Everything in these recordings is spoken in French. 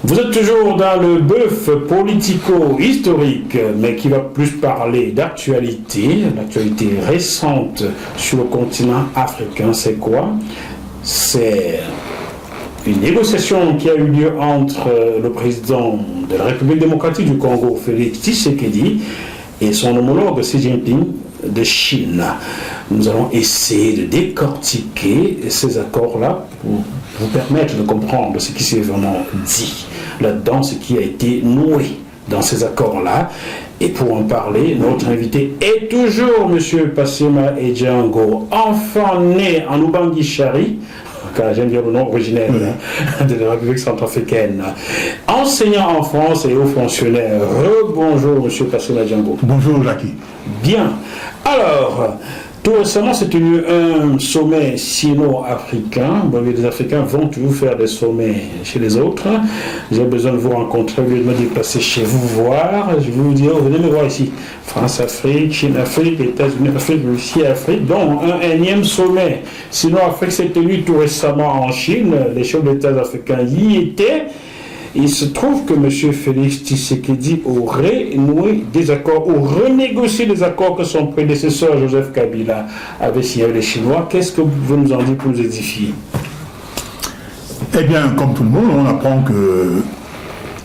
Vous êtes toujours dans le bœuf politico-historique, mais qui va plus parler d'actualité, l'actualité récente sur le continent africain. C'est quoi? C'est une négociation qui a eu lieu entre le président de la République démocratique du Congo, Félix Tshisekedi, et son homologue Xi Jinping de Chine. Nous allons essayer de décortiquer ces accords-là pour vous permettre de comprendre ce qui s'est vraiment dit là-dedans, ce qui a été noué dans ces accords-là. Et pour en parler, notre invité est toujours M. Passima Edjango, enfant né en Ubangi-Chari, car j'aime bien le nom originaire de la République centrafricaine, enseignant en France et haut fonctionnaire. Bonjour M. Passima Edjango. Bonjour Jackie. Bien. Alors, tout récemment, c'est un sommet sino-africain. Bon, les Africains vont toujours faire des sommets chez les autres. J'ai besoin de vous rencontrer, de me déplacer chez vous voir. Je vais vous dire, venez me voir ici. France-Afrique, Chine-Afrique, États-Unis, Afrique, Russie-Afrique. Donc, un énième sommet sino-afrique s'est tenu tout récemment en Chine. Les chefs d'État africains y étaient. Il se trouve que M. Félix Tshisekedi aurait noué des accords ou renégocié des accords que son prédécesseur Joseph Kabila avait signé avec les Chinois. Qu'est-ce que vous pouvez nous en dire pour nous édifier? Eh bien, comme tout le monde, on apprend que,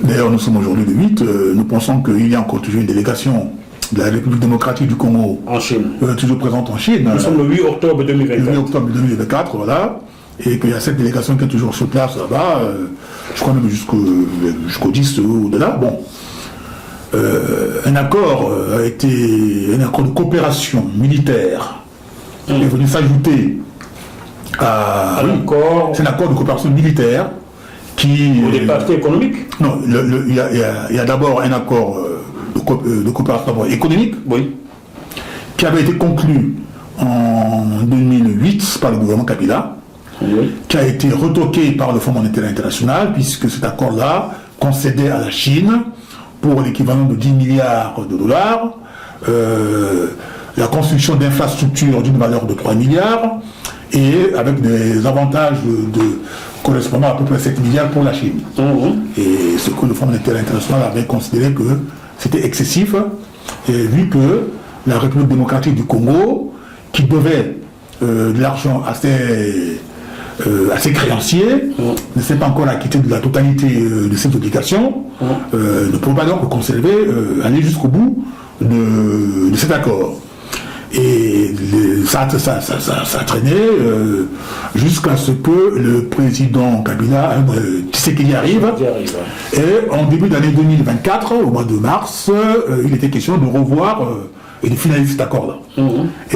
d'ailleurs nous sommes aujourd'hui le 8, nous pensons qu'il y a encore toujours une délégation de la République démocratique du Congo en Chine, toujours présente en Chine. Nous sommes le 8 octobre 2024. Le 8 octobre 2024, voilà. Et qu'il y a cette délégation qui est toujours sur place là-bas, je crois même jusqu'au 10 au-delà. Bon, un accord a été un accord de coopération militaire qui est venu s'ajouter à l'accord. C'est un accord de coopération militaire qui. Au départ, c'était économique. Non, il y a d'abord un accord de coopération économique, oui, qui avait été conclu en 2008 par le gouvernement Kabila. Oui. Qui a été retoqué par le Fonds monétaire international, puisque cet accord-là concédait à la Chine, pour l'équivalent de 10 milliards de dollars, la construction d'infrastructures d'une valeur de 3 milliards, et avec des avantages correspondant à peu près 7 milliards pour la Chine. Et ce que le Fonds monétaire international avait considéré que c'était excessif, et vu que la République démocratique du Congo, qui devait de l'argent assez créanciers, ne s'est pas encore acquitté de la totalité de ses obligations, ne peut pas donc conserver, aller jusqu'au bout de cet accord. Et ça a traîné jusqu'à ce que le président Kabila, Tshisekedi arrive. Et en début d'année 2024, au mois de mars, il était question de revoir et de finaliser cet accord-là.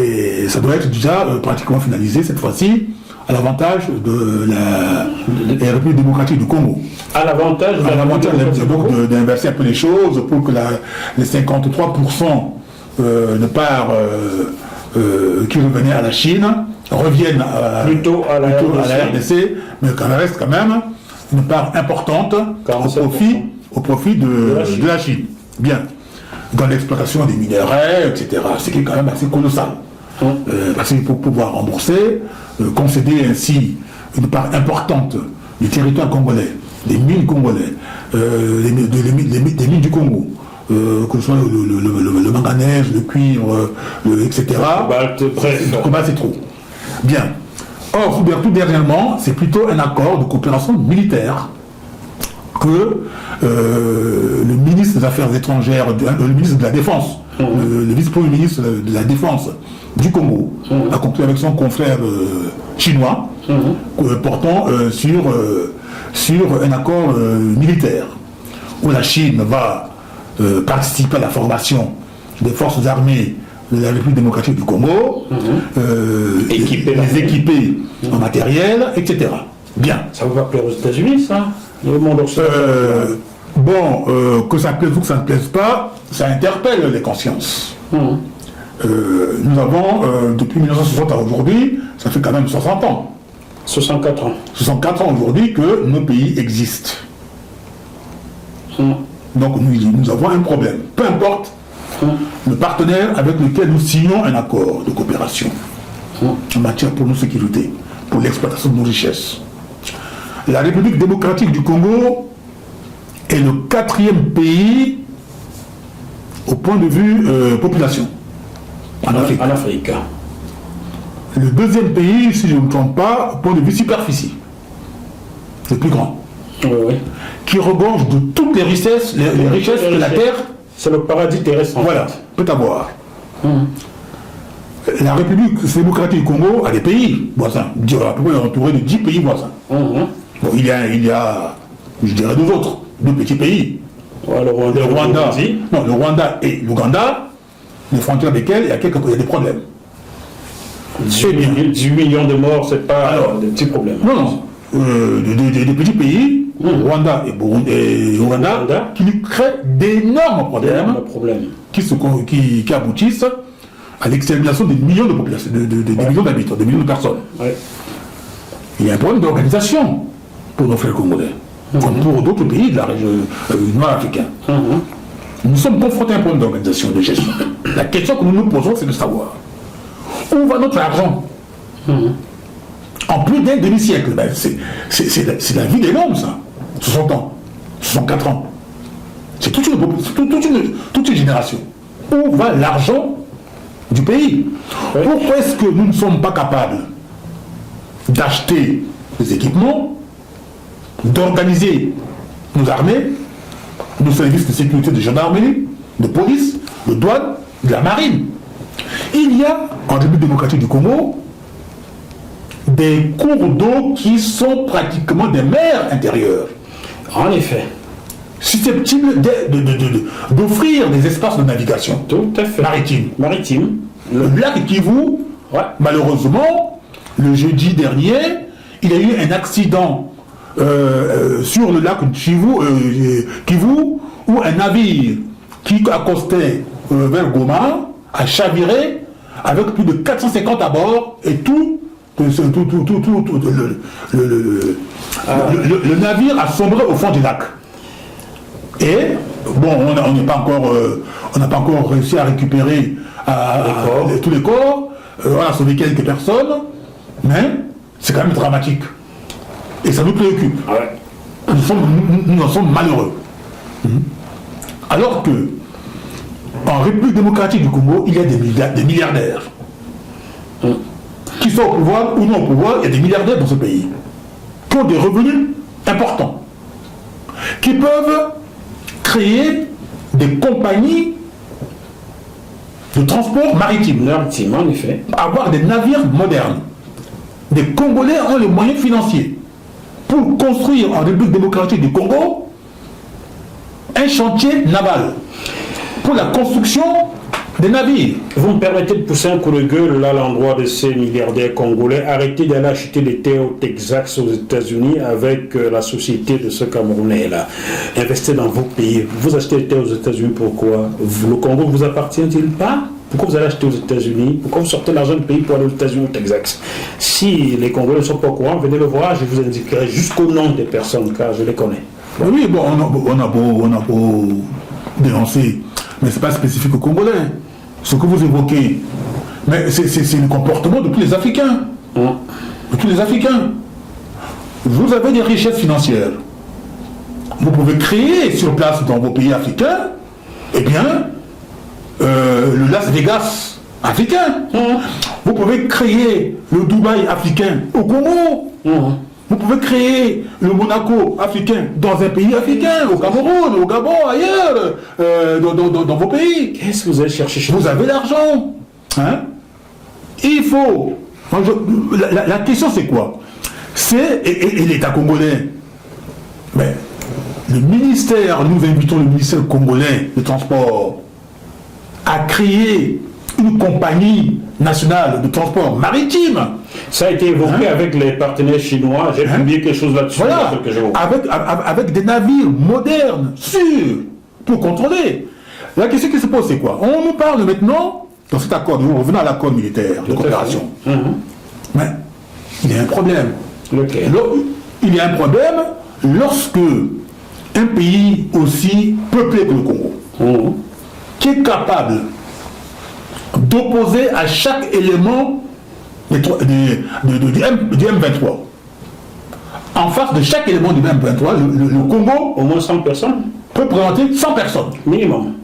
Et ça doit être déjà pratiquement finalisé cette fois-ci, à l'avantage de la République démocratique du Congo. À l'avantage d'inverser un peu les choses pour que les 53% de parts qui revenaient à la Chine reviennent plutôt à la RDC, mais qu'elle reste quand même une part importante au profit de la Chine. Bien. Dans l'exploitation des minerais, etc. Ce qui est quand même assez colossal. Parce qu'il faut pouvoir rembourser, concéder ainsi une part importante du territoire congolais, des mines congolais, des mines du Congo, que ce soit le manganèse, le cuivre, etc. Le cobalt, c'est trop. Bien. Or, tout dernièrement, c'est plutôt un accord de coopération militaire que le ministre des Affaires étrangères, le ministre de la Défense, le vice-premier ministre de la Défense du Congo, a conclu avec son confrère chinois, portant sur un accord militaire, où la Chine va participer à la formation des forces armées de la République démocratique du Congo, les équiper en matériel, etc. Bien. Ça ne va pas plaire aux États-Unis, ça? Le monde que ça plaise ou que ça ne plaise pas, ça interpelle les consciences. Nous avons, depuis 1960 à aujourd'hui, ça fait quand même 60 ans. 64 ans. 64 ans aujourd'hui que nos pays existent. Donc nous avons un problème. Peu importe le partenaire avec lequel nous signons un accord de coopération en matière pour nos sécurités, pour l'exploitation de nos richesses. La République démocratique du Congo est le 4e pays au point de vue population en Afrique. En Afrique. Le 2e pays, si je ne me trompe pas, au point de vue superficie. Le plus grand. Oui, oui. Qui regorge de toutes les richesses, les richesses de la terre. C'est le paradis terrestre. Voilà, peut avoir. La République démocratique du Congo a des pays voisins, à peu près entouré de 10 pays voisins. Bon, il y a, je dirais, 2 petits pays. Ouais, le Rwanda et l'Ouganda, les frontières desquelles il y a des problèmes. 18 millions de morts, c'est pas des petits problèmes. Non. Des petits pays, Rwanda et Ouganda, qui lui créent d'énormes problèmes qui aboutissent à l'extermination des millions de populations, des millions d'habitants, des millions de personnes. Ouais. Il y a un problème d'organisation pour nos frères congolais, comme pour d'autres pays de la région nord-africaine. Nous sommes confrontés à un problème d'organisation, de gestion. La question que nous nous posons, c'est de savoir où va notre argent. En plus d'un demi-siècle, c'est la vie des hommes, ça. 60 ans, 64 ans. C'est toute une génération. Où va l'argent du pays? Oui. Pourquoi est-ce que nous ne sommes pas capables d'acheter des équipements, d'organiser nos armées, nos services de sécurité de gendarmerie, de police, de douane, de la marine? Il y a, en République démocratique du Congo, des cours d'eau qui sont pratiquement des mers intérieures. En effet. Susceptibles d'offrir des espaces de navigation. Tout à fait. Maritime. Le lac Kivu, malheureusement, le jeudi dernier, il y a eu un accident sur le lac Kivu où un navire qui accostait vers Goma a chaviré avec plus de 450 à bord et le navire a sombré au fond du lac. Et bon, on n'a pas encore réussi à récupérer tous les corps. On a sauvé quelques personnes, mais c'est quand même dramatique. Et ça nous préoccupe. Nous en sommes malheureux. Alors que en République démocratique du Congo, il y a des milliardaires. Qui sont au pouvoir ou non au pouvoir, il y a des milliardaires dans ce pays qui ont des revenus importants, qui peuvent créer des compagnies de transport maritime, en effet. Avoir des navires modernes. Des Congolais ont les moyens financiers pour construire en République démocratique du Congo un chantier naval pour la construction des navires. Vous me permettez de pousser un coup de gueule là à l'endroit de ces milliardaires congolais. Arrêtez d'aller acheter des terres au Texas, aux États-Unis avec la société de ce Camerounais là. Investissez dans vos pays. Vous achetez des terres aux États-Unis, pourquoi? Le Congo ne vous appartient-il pas? Pourquoi vous allez acheter aux États-Unis? Pourquoi vous sortez l'argent du pays pour aller aux États-Unis, au Texas? Si les Congolais ne sont pas au courant, venez le voir, je vous indiquerai jusqu'au nom des personnes, car je les connais. Oui, bon, on a beau dénoncer, mais ce n'est pas spécifique aux Congolais. Ce que vous évoquez, mais c'est le comportement de tous les Africains. De tous les Africains. Vous avez des richesses financières. Vous pouvez créer sur place dans vos pays africains, eh bien, le Las Vegas africain. Vous pouvez créer le Dubaï africain au Congo. Vous pouvez créer le Monaco africain dans un pays africain, au Cameroun, au Gabon, ailleurs, dans vos pays. Qu'est-ce que vous allez chercher chez vous? Vous avez l'argent. Hein? Il faut... La question c'est quoi? C'est... Et l'État congolais. Mais le ministère, nous invitons le ministère congolais de transport à créer une compagnie nationale de transport maritime. Ça a été évoqué avec les partenaires chinois. J'ai publié quelque chose là-dessus. Voilà, avec des navires modernes, sûrs, pour contrôler. La question qui se pose, c'est quoi? On nous parle maintenant, dans cet accord, nous revenons à l'accord militaire de coopération. Mais il y a un problème. Lequel? Il y a un problème lorsque un pays aussi peuplé que le Congo, qui est capable d'opposer à chaque élément du M23 en face de chaque élément du M23, le Congo, au moins 100 personnes, peut présenter 100 personnes. Minimum.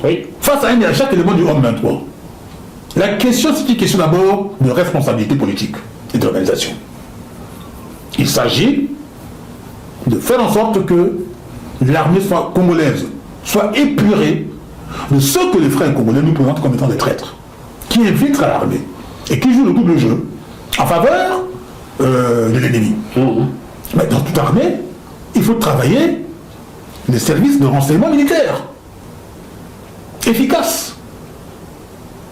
Oui. Face à chaque élément du M23. La question, c'est une question d'abord de responsabilité politique et d'organisation. Il s'agit de faire en sorte que l'armée congolaise soit épurée de ce que les frères congolais nous présentent comme étant des traîtres, qui infiltrent à l'armée et qui jouent le double jeu en faveur de l'ennemi. Mais dans toute armée, il faut travailler les services de renseignement militaire efficaces,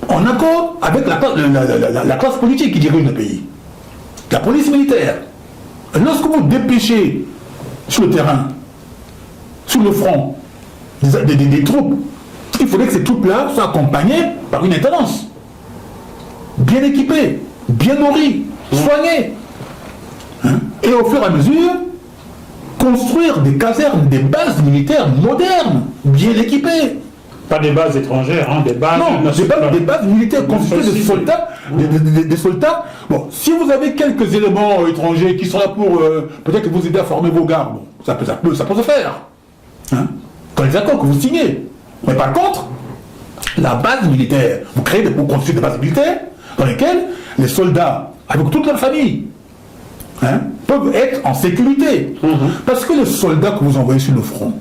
en accord avec la classe politique qui dirige le pays, la police militaire. Lorsque vous dépêchez sur le terrain, sur le front, des troupes, il faudrait que ces troupes-là soient accompagnées par une intendance, bien équipée, bien nourrie, soignée. Et au fur et à mesure, construire des casernes, des bases militaires modernes, bien équipées. Pas des bases étrangères, hein, des bases... Non, des bases militaires constituées de soldats, des soldats. Bon, si vous avez quelques éléments étrangers qui sont là pour peut-être vous aider à former vos gardes, bon, ça peut se faire. Dans les accords que vous signez. Mais par contre, la base militaire, vous construisez des bases militaires dans lesquelles les soldats, avec toute leur famille, peuvent être en sécurité. Parce que le soldat que vous envoyez sur le front,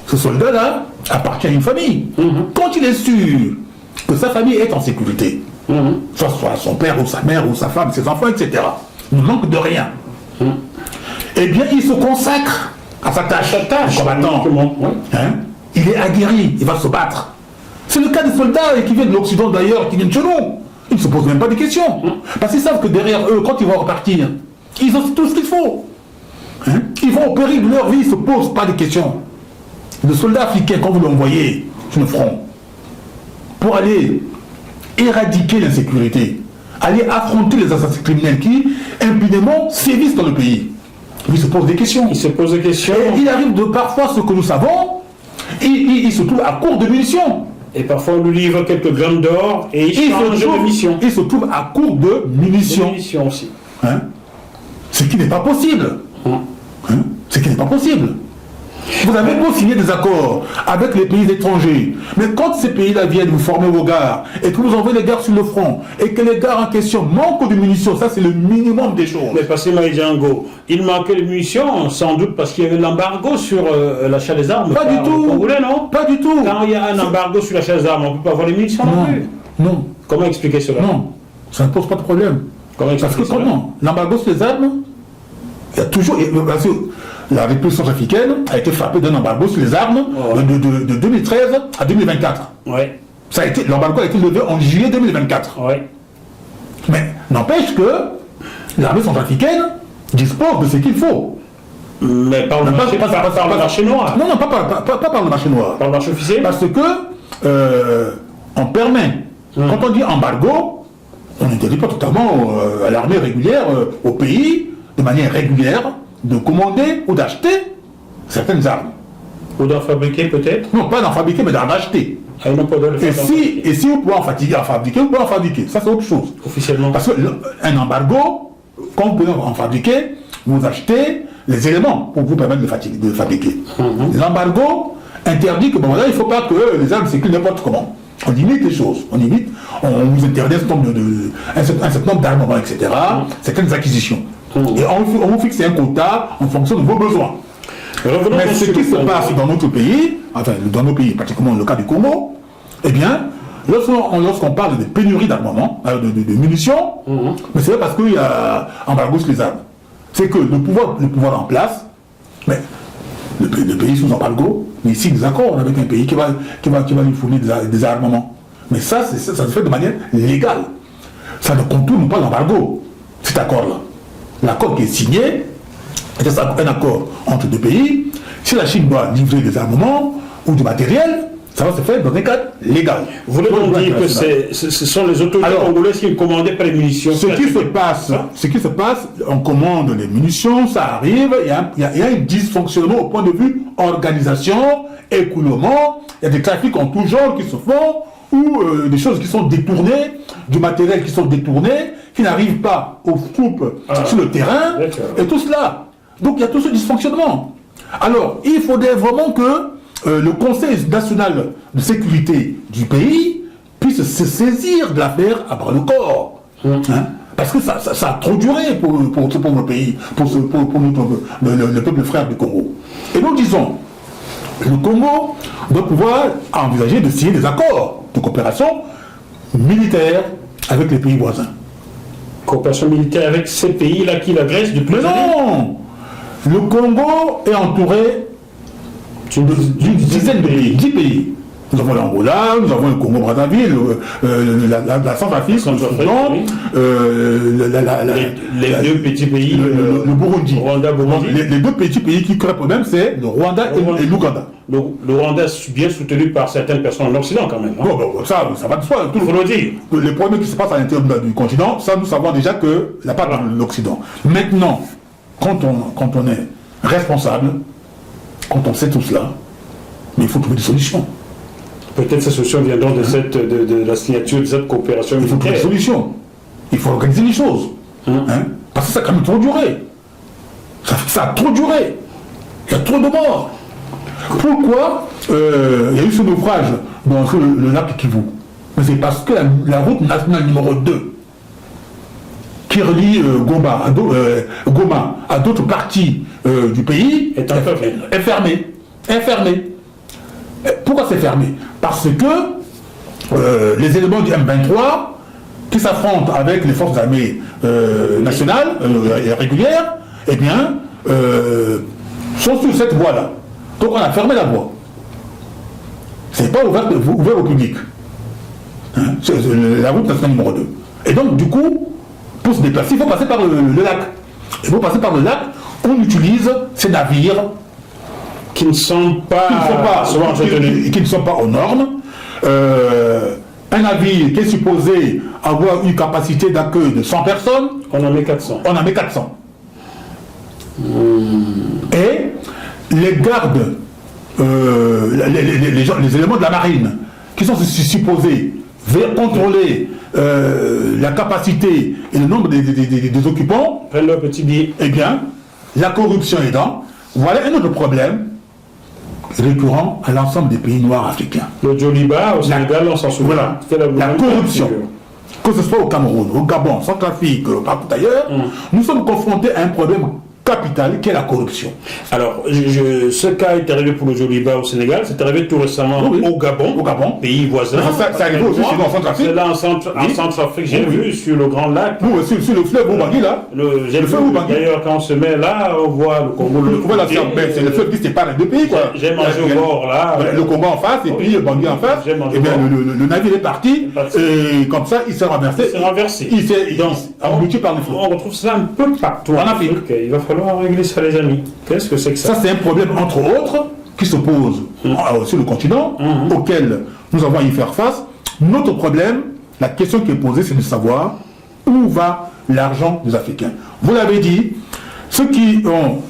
ce soldat-là appartient à une famille. Quand il est sûr que sa famille est en sécurité, soit son père ou sa mère ou sa femme, ses enfants, etc., ne manque de rien, eh bien il se consacre à sa tâche, combattant. Il est aguerri, il va se battre. C'est le cas des soldats qui viennent de l'Occident d'ailleurs, qui viennent chez nous. Ils ne se posent même pas de questions. Parce qu'ils savent que derrière eux, quand ils vont repartir, ils ont tout ce qu'il faut. Ils vont au péril de leur vie, ils ne se posent pas de questions. Le soldat africain, quand vous l'envoyez sur le front, pour aller éradiquer l'insécurité, aller affronter les assassins criminels qui, impunément, sévissent dans le pays, il se pose des questions. Il se pose des questions. Et il arrive de parfois ce que nous savons, il se trouve à court de munitions. Et parfois on lui livre quelques grammes d'or et il change de munitions. Il se trouve à court de munitions. De munitions aussi. Ce qui n'est pas possible. Ce qui n'est pas possible. Vous avez beau signer des accords avec les pays étrangers, mais quand ces pays-là viennent vous former vos gars et que vous envoyez les gars sur le front et que les gars en question manquent de munitions, ça c'est le minimum des choses. Mais parce que Maïdjango, il manquait de munitions, sans doute parce qu'il y avait l'embargo sur l'achat des armes. Pas du tout. Congolais, non? Pas du tout. Quand il y a un embargo sur l'achat des armes, on ne peut pas avoir les munitions non plus. Non. Comment expliquer cela? Non, ça ne pose pas de problème. Parce que comment? L'embargo sur les armes, il y a toujours... La République centrafricaine a été frappée d'un embargo sur les armes de 2013 à 2024. Ouais. L'embargo a été levé en juillet 2024. Ouais. Mais n'empêche que l'armée centrafricaine dispose de ce qu'il faut. Mais par le marché noir. Non, pas par le marché noir. Par le marché officiel. Parce que on permet, quand on dit embargo, on n'interdit pas totalement à l'armée régulière, au pays, de manière régulière, de commander ou d'acheter certaines armes. Ou d'en fabriquer peut-être? Non, pas d'en fabriquer, mais d'en acheter. Ah, ils n'ont pas le et si vous pouvez en fabriquer, vous pouvez en fabriquer. Ça, c'est autre chose. Officiellement. Parce qu'un embargo, quand vous pouvez en fabriquer, vous achetez les éléments pour vous permettre de fabriquer. L'embargo interdit que, bon, là, il ne faut pas que les armes circulent n'importe comment. On limite les choses. On vous interdit un certain nombre d'armements, etc. Certaines acquisitions. Et on vous fixe un quota en fonction de vos besoins. Mais ce qui se passe dans notre pays, enfin dans nos pays, pratiquement le cas du Congo, eh bien, lorsqu'on parle de pénurie d'armement, de munitions, mais c'est parce qu'il y a embargo sur les armes. C'est que le pouvoir en place, mais le pays sous embargo, mais il signe des accords avec un pays qui va lui fournir des armements. Mais ça se fait de manière légale. Ça ne contourne pas l'embargo, cet accord-là. L'accord qui est signé, c'est un accord entre deux pays. Si la Chine doit livrer des armements ou du matériel, ça va se faire dans un cadre légal. Vous voulez donc dire que ce sont les autorités congolaises qui commandaient pas les munitions? Ce qui se passe, on commande les munitions, ça arrive, il y a un dysfonctionnement au point de vue organisation, écoulement, il y a des trafics en tout genre qui se font ou des choses qui sont détournées, du matériel qui sont détournés, qui n'arrivent pas aux troupes sur le terrain, et tout cela. Donc il y a tout ce dysfonctionnement. Alors, il faudrait vraiment que le Conseil national de sécurité du pays puisse se saisir de l'affaire à bras le corps. Hein? Parce que ça a trop duré pour le pays, pour le peuple frère du Congo. Et nous disons, le Congo doit pouvoir envisager de signer des accords de coopération militaire avec les pays voisins. Coopération militaire avec ces pays-là qui l'agressent depuis Mais non! Le Congo est entouré d'une dizaine de pays, 10 pays. Nous avons l'Angola, nous avons le Congo-Brazzaville, la Centrafrique, le Soudan, les deux petits pays, le Burundi. Rwanda, Burundi. Les deux petits pays qui créent problème, c'est le Rwanda et l'Ouganda. Le Rwanda est bien soutenu par certaines personnes en Occident quand même. Hein? Bon, ça va de soi. Il faut le dire. Les problèmes qui se passent à l'intérieur du continent, ça nous savons déjà que la part de l'Occident. Maintenant, quand on est responsable, quand on sait tout cela, mais il faut trouver des solutions. Peut-être ces solutions viendront de la signature de cette coopération militaire. Il faut trouver des solutions. Il faut organiser les choses. Parce que ça a quand même trop duré. Ça a trop duré. Il y a trop de morts. Pourquoi il y a eu ce naufrage dans le lac Kivu? Mais c'est parce que la route nationale numéro 2 qui relie Goma à d'autres parties du pays est fermée. Pourquoi c'est fermé? Parce que les éléments du M23 qui s'affrontent avec les forces armées nationales et régulières, eh bien, sont sur cette voie-là. Donc on a fermé la voie. C'est pas ouvert au public. C'est la route nationale numéro 2. Et donc, du coup, pour se déplacer, il faut passer par le lac. Il faut passer par le lac, on utilise ces navires qui ne sont pas aux normes. Un navire qui est supposé avoir une capacité d'accueil de 100 personnes, on en met 400. Et les gardes, les éléments de la marine, qui sont supposés contrôler la capacité et le nombre des occupants, prennent leur petit billet. Eh bien, la corruption aidant, voilà un autre problème récurrent à l'ensemble des pays noirs africains. Le Djoliba, au Sénégal, on s'en souvient. Voilà, la corruption. Que ce soit au Cameroun, au Gabon, Centrafrique, partout ailleurs, nous sommes confrontés à un problème capital qui est la corruption. Alors, ce cas est arrivé pour le Djoliba au Sénégal, c'est arrivé tout récemment au Gabon, pays voisin. C'est arrivé aussi chez nous en Centrafrique. C'est là en Centrafrique, j'ai vu sur le Grand Lac. Sur le fleuve Oubangui là. J'ai vu d'ailleurs quand on se met là, on voit le Congo. C'est le fleuve qui sépare les deux pays quoi. J'ai mangé au bord là. Le Congo en face et puis le Bangui en face. Et bien le navire est parti et comme ça il s'est renversé. Il s'est englouti par le fleuve. On retrouve ça un peu partout en Afrique. Il va falloir régler ça les amis. Qu'est-ce que c'est que ça? Ça c'est un problème entre autres qui se pose sur le continent auquel nous avons à y faire face. Notre problème, la question qui est posée, c'est de savoir où va l'argent des Africains. Vous l'avez dit, ceux qui ont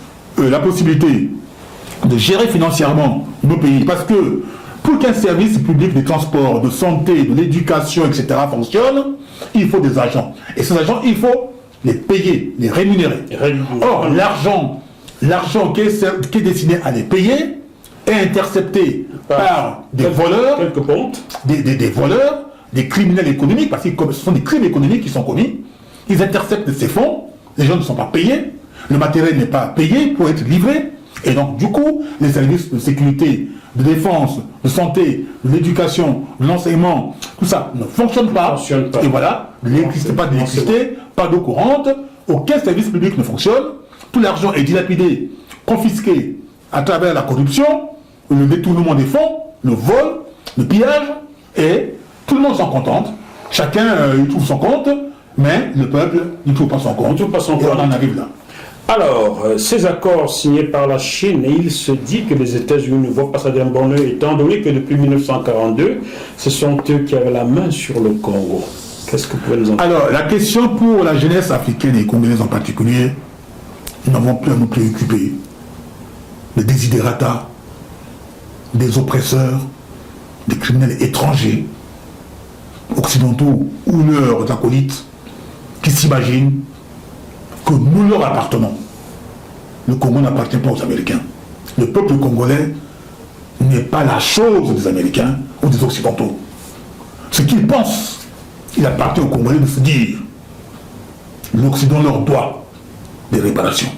la possibilité de gérer financièrement nos pays, parce que pour qu'un service public de transport, de santé, de l'éducation, etc. fonctionne, il faut des agents. Et ces agents, il faut les payer, les rémunérer. Or, l'argent qui est destiné à les payer est intercepté par des voleurs, des voleurs, des criminels économiques, parce que ce sont des crimes économiques qui sont commis. Ils interceptent ces fonds, les gens ne sont pas payés, le matériel n'est pas payé pour être livré, et donc du coup, les services de sécurité, de défense, de santé, de l'éducation, de l'enseignement, tout ça ne fonctionne pas. Et voilà, pas d'électricité, pas d'eau courante, aucun service public ne fonctionne, tout l'argent est dilapidé, confisqué à travers la corruption, le détournement des fonds, le vol, le pillage, et tout le monde s'en contente. Chacun il trouve son compte, mais le peuple ne trouve pas son compte. Et on en arrive là. Alors, ces accords signés par la Chine, et il se dit que les États-Unis ne vont pas ça d'un bon oeil, étant donné que depuis 1942, ce sont eux qui avaient la main sur le Congo. Qu'est-ce que vous pouvez nous en dire? Alors, la question pour la jeunesse africaine et congolaise en particulier, nous n'avons plus à nous préoccuper des desiderata, des oppresseurs, des criminels étrangers occidentaux ou leurs acolytes qui s'imaginent que nous leur appartenons. Le Congo n'appartient pas aux Américains. Le peuple congolais n'est pas la chose des Américains ou des Occidentaux. Ce qu'ils pensent, il appartient aux Congolais de se dire l'Occident leur doit des réparations.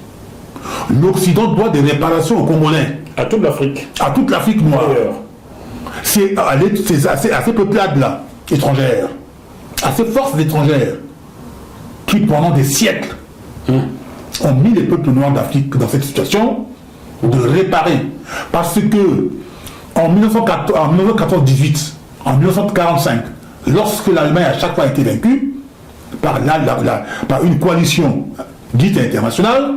L'Occident doit des réparations aux Congolais. À toute l'Afrique. À toute l'Afrique noire. C'est à ces peuplades-là, étrangères, à ces forces étrangères, qui pendant des siècles ont mis les peuples noirs d'Afrique dans cette situation de réparer. Parce que en 1914-18, en 1945, lorsque l'Allemagne a chaque fois été vaincue par une coalition dite internationale,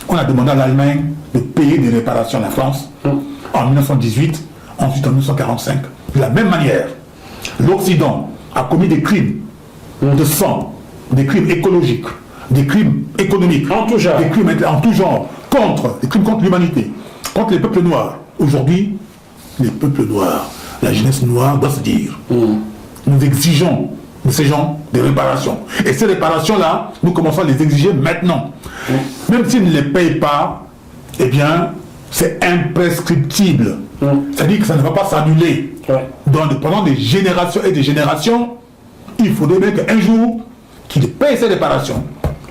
on a demandé à l'Allemagne de payer des réparations à la France en 1918, ensuite en 1945. De la même manière, l'Occident a commis des crimes de sang, des crimes écologiques, des crimes économiques, des crimes en tout genre, des crimes contre l'humanité, contre les peuples noirs. Aujourd'hui, les peuples noirs, la jeunesse noire doit se dire, nous exigeons de ces gens des réparations. Et ces réparations-là, nous commençons à les exiger maintenant. Même s'ils ne les payent pas, eh bien, c'est imprescriptible. C'est-à-dire que ça ne va pas s'annuler. Pendant des générations et des générations, il faudrait bien qu'un jour, qu'ils payent ces réparations.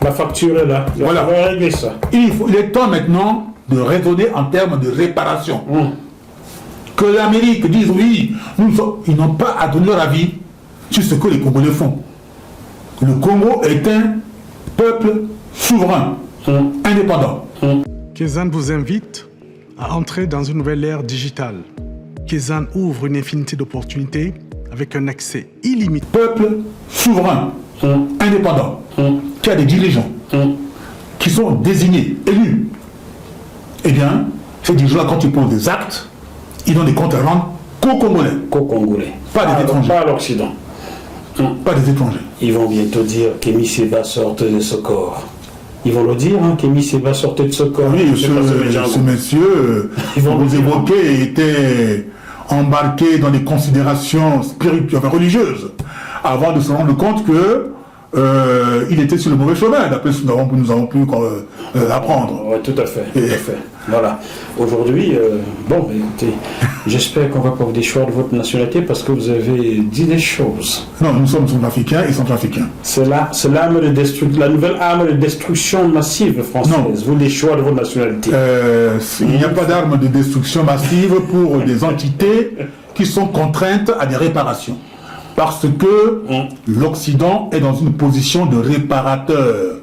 La facture est là. Il va régler ça. Il est temps maintenant de raisonner en termes de réparation. Que l'Amérique dise oui, ils n'ont pas à donner leur avis sur ce que les Congolais font. Le Congo est un peuple souverain, indépendant. Kézanne vous invite à entrer dans une nouvelle ère digitale. Kézanne ouvre une infinité d'opportunités avec un accès illimité. Peuple souverain, indépendant, qui a des dirigeants, qui sont désignés, élus. Eh bien, ces dirigeants-là, quand ils posent des actes, ils ont des comptes à rendre qu'aux Congolais. Qu'aux Congolais. Pas des étrangers. Pas à l'Occident. Pas des étrangers. Ils vont bientôt dire qu'Émile Seba sorte de ce corps. Ils vont le dire, qu'Émile Seba sortait de ce corps. Oui, ce monsieur, vous évoquez, était embarqué dans des considérations spirituelles, religieuses, avant de se rendre compte que il était sur le mauvais chemin, d'après ce que nous avons pu apprendre. Oui, tout à fait. Tout à fait. Voilà. Aujourd'hui, écoutez, j'espère qu'on va pas vous déchoir de votre nationalité parce que vous avez dit des choses. Non, nous sommes centrafricains et centrafricains. C'est l'arme de destruction, la nouvelle arme de destruction massive française. Non. Vous déchoir de votre nationalité. Il n'y a pas d'arme de destruction massive pour des entités qui sont contraintes à des réparations. Parce que l'Occident est dans une position de réparateur.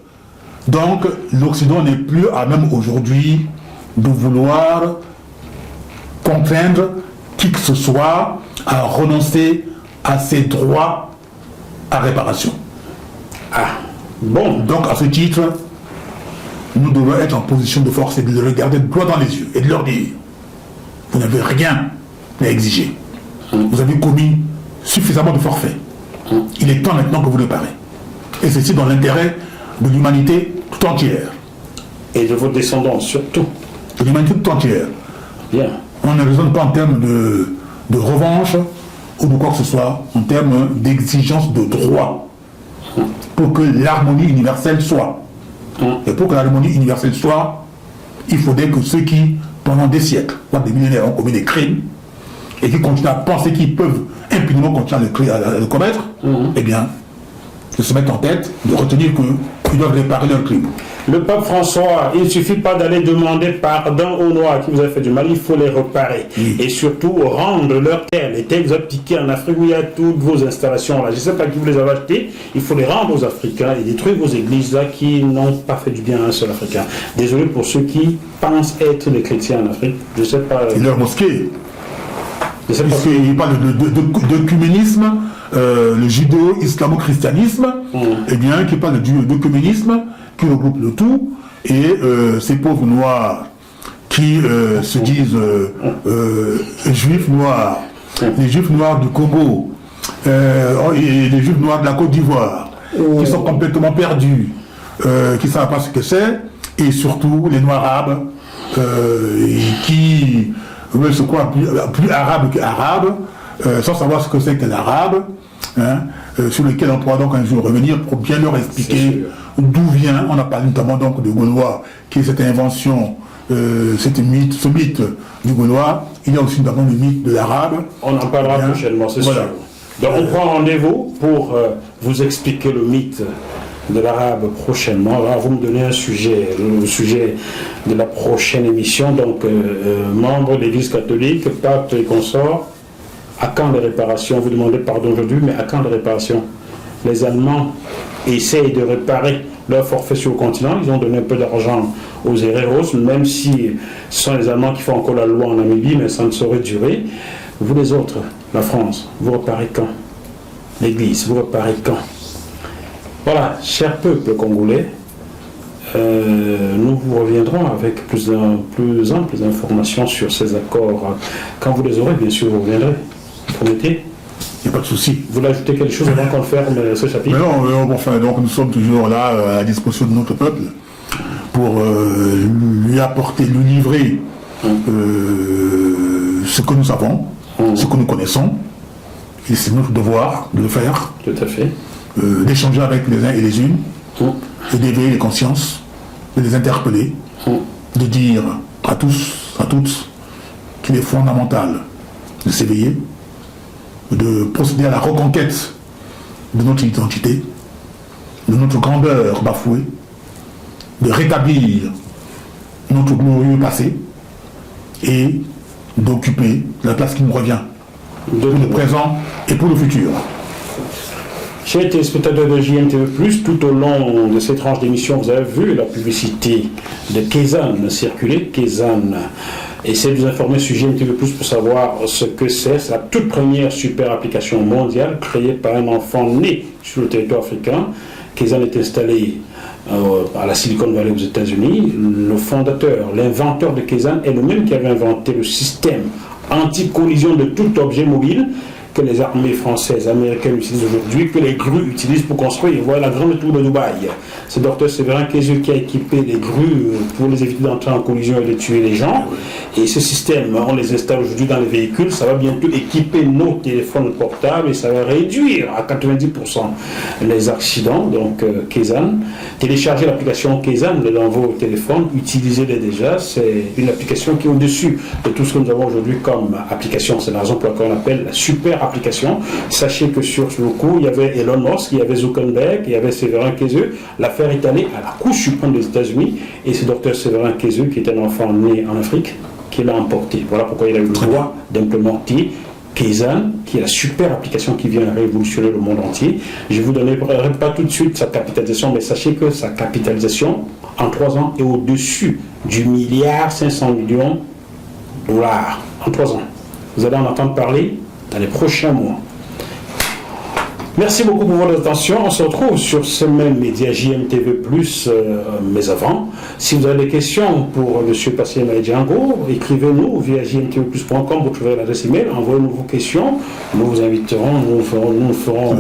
Donc, l'Occident n'est plus à même aujourd'hui de vouloir contraindre qui que ce soit à renoncer à ses droits à réparation. Donc, à ce titre, nous devons être en position de force et de le regarder droit dans les yeux et de leur dire, vous n'avez rien à exiger. Vous avez commis suffisamment de forfaits. Il est temps maintenant que vous réparez. Et ceci dans l'intérêt de l'humanité tout entière. Et de vos descendants surtout. De l'humanité tout entière. Bien. On ne raisonne pas en termes de revanche ou de quoi que ce soit, en termes d'exigence de droit. Pour que l'harmonie universelle soit. Et pour que l'harmonie universelle soit, il faudrait que ceux qui, pendant des siècles, voire des millénaires, ont commis des crimes, et qui continuent à penser qu'ils peuvent impunément continuer à le commettre, eh bien, de se mettre en tête, de retenir qu'ils doivent réparer leurs crimes. Le pape François, il ne suffit pas d'aller demander pardon aux Noirs qui vous ont fait du mal, il faut les réparer. Et surtout rendre leurs terres, les terres que vous avez piquées en Afrique où il y a toutes vos installations là. Je ne sais pas qui vous les avez achetées, il faut les rendre aux Africains et détruire vos églises là qui n'ont pas fait du bien à un seul Africain. Désolé pour ceux qui pensent être des chrétiens en Afrique, je ne sais pas. Et leurs mosquées. Puisqu'il parle d'œcuménisme, le judéo-islamo-christianisme, eh bien, qui parle d'œcuménisme, qui regroupe le tout, et ces pauvres noirs qui se disent juifs noirs, les juifs noirs du Congo, et les juifs noirs de la Côte d'Ivoire, qui sont complètement perdus, qui ne savent pas ce que c'est, et surtout les noirs arabes, qui veulent se croire plus arabe qu'arabe, sans savoir ce que c'est que l'arabe, hein, sur lesquels on pourra donc un jour revenir pour bien leur expliquer d'où vient. On a parlé notamment donc de Gaulois, qui est cette invention, ce mythe du Gaulois. Il y a aussi notamment le mythe de l'arabe. On en parlera prochainement, c'est sûr. Donc on prend rendez-vous pour vous expliquer le mythe de l'arabe prochainement. Alors, vous me donnez un sujet, le sujet de la prochaine émission. Donc, membre de l'Église catholique, pape et consorts, à quand les réparations? Vous demandez pardon aujourd'hui, mais à quand les réparations? Les Allemands essayent de réparer leur forfait sur le continent. Ils ont donné un peu d'argent aux héros, même si ce sont les Allemands qui font encore la loi en Namibie, mais ça ne saurait durer. Vous les autres, la France, vous reparez quand? L'Église, vous reparez quand? Voilà, cher peuple congolais, nous vous reviendrons avec plus amples informations sur ces accords. Quand vous les aurez, bien sûr, vous reviendrez. Promettez? Il n'y a pas de souci. Vous voulez ajouter quelque chose avant qu'on ferme ce chapitre? Mais non, enfin, donc nous sommes toujours là à la disposition de notre peuple pour lui apporter, lui livrer ce que nous savons, ce que nous connaissons. Et c'est notre devoir de le faire. Tout à fait. D'échanger avec les uns et les unes, et d'éveiller les consciences, de les interpeller, de dire à tous, à toutes, qu'il est fondamental de s'éveiller, de procéder à la reconquête de notre identité, de notre grandeur bafouée, de rétablir notre glorieux passé et d'occuper la place qui nous revient pour le présent et pour le futur. Chers téléspectateurs de JMTV+, tout au long de cette tranche d'émission, vous avez vu la publicité de Kézanne circuler. Kézanne essaie de vous informer sur JMTV+, pour savoir ce que c'est. C'est la toute première super application mondiale créée par un enfant né sur le territoire africain. Kézanne est installé à la Silicon Valley aux États-Unis. Le fondateur, l'inventeur de Kézanne est le même qui avait inventé le système anti-collision de tout objet mobile que les armées françaises, américaines utilisent aujourd'hui, que les grues utilisent pour construire. Voilà la grande tour de Dubaï. C'est le docteur Séverin Kézeux qui a équipé les grues pour les éviter d'entrer en collision et de tuer les gens. Et ce système, on les installe aujourd'hui dans les véhicules. Ça va bientôt équiper nos téléphones portables et ça va réduire à 90% les accidents. Donc, Kézanne. Téléchargez l'application Kézanne dans vos téléphones. Utilisez-les déjà. C'est une application qui est au-dessus de tout ce que nous avons aujourd'hui comme application. C'est la raison pour laquelle on l'appelle la super application. Sachez que sur le coup, il y avait Elon Musk, il y avait Zuckerberg, il y avait Séverin Kézeux. L'affaire est allée à la Cour suprême des États-Unis et c'est docteur Séverin Kézeux, qui est un enfant né en Afrique, qui l'a emporté. Voilà pourquoi il a eu le droit d'implémenter Kézanne, qui est la super application qui vient révolutionner le monde entier. Je ne vous donnerai pas tout de suite sa capitalisation, mais sachez que sa capitalisation en 3 ans est au-dessus du $1,5 milliard en 3 ans. Vous allez en entendre parler dans les prochains mois. Merci beaucoup pour votre attention. On se retrouve sur ce même média JMTV+, mais avant, si vous avez des questions pour M. Patient Django, écrivez-nous via jmtv+.com, vous trouverez l'adresse email, envoyez-nous vos questions, nous vous inviterons, nous ferons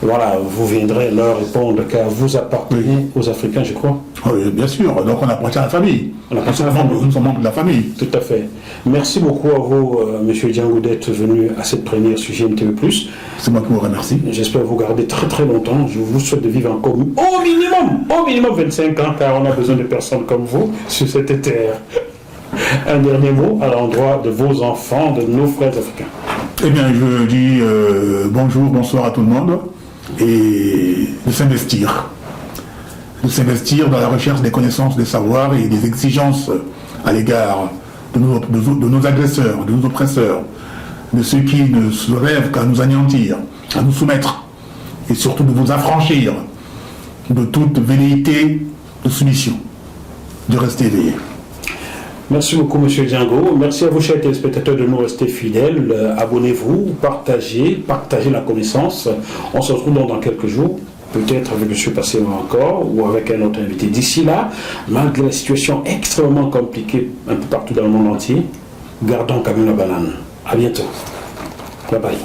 voilà, vous viendrez leur répondre car vous appartenez aux Africains, je crois. Oui, bien sûr, donc on appartient à la famille. Nous sommes membres de la famille. Tout à fait. Merci beaucoup à vous, M. Django, d'être venu à cette première sur JMTV+. C'est moi qui vous remercie. J'espère vous garder très très longtemps. Je vous souhaite de vivre encore au minimum 25 ans, car on a besoin de personnes comme vous sur cette terre. Un dernier mot à l'endroit de vos enfants, de nos frères africains. Eh bien, je dis bonjour, bonsoir à tout le monde, et de s'investir dans la recherche des connaissances, des savoirs et des exigences à l'égard de nos agresseurs, de nos oppresseurs, de ceux qui ne se rêvent qu'à nous anéantir, à nous soumettre, et surtout de vous affranchir de toute velléité de soumission, de rester éveillé. Merci beaucoup, M. Django. Merci à vous, chers téléspectateurs, de nous rester fidèles. Abonnez-vous, partagez la connaissance. On se retrouve dans quelques jours, peut-être avec M. Patient encore, ou avec un autre invité. D'ici là, malgré la situation extrêmement compliquée un peu partout dans le monde entier, gardons quand même la banane. À bientôt. Bye bye.